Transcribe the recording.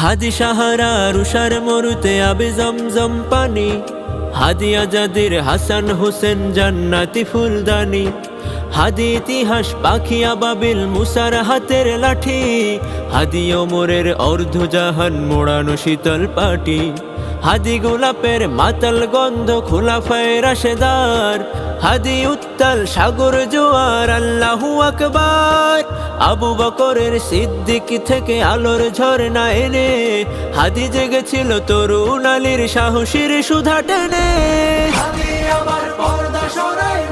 হাদি সাহারা রুষার মরুতে আবে জমজম পানি, হাদি আজাদের হাসান হোসেন জান্নাতি ফুলদানি, হাদি ইতিহাস পাখি আবাবিল মুসার হাতের লাঠি, হাদি ওমরের অর্ধজাহান মোড়ানো শীতল পাটি, হাদি গোলাপের মাতাল গন্ধ খোলাফায়ে রাশেদার, হাদি উত্তাল সাগর জোয়ার আল্লাহু আকবার। আবু বকরের সিদ্দিক থেকে আলোর ঝরনা এনে হাদি জেগেছিল তরুণ আলীর সাহসীর সুধা টেনে। হাদি আবার পর্দা সরাই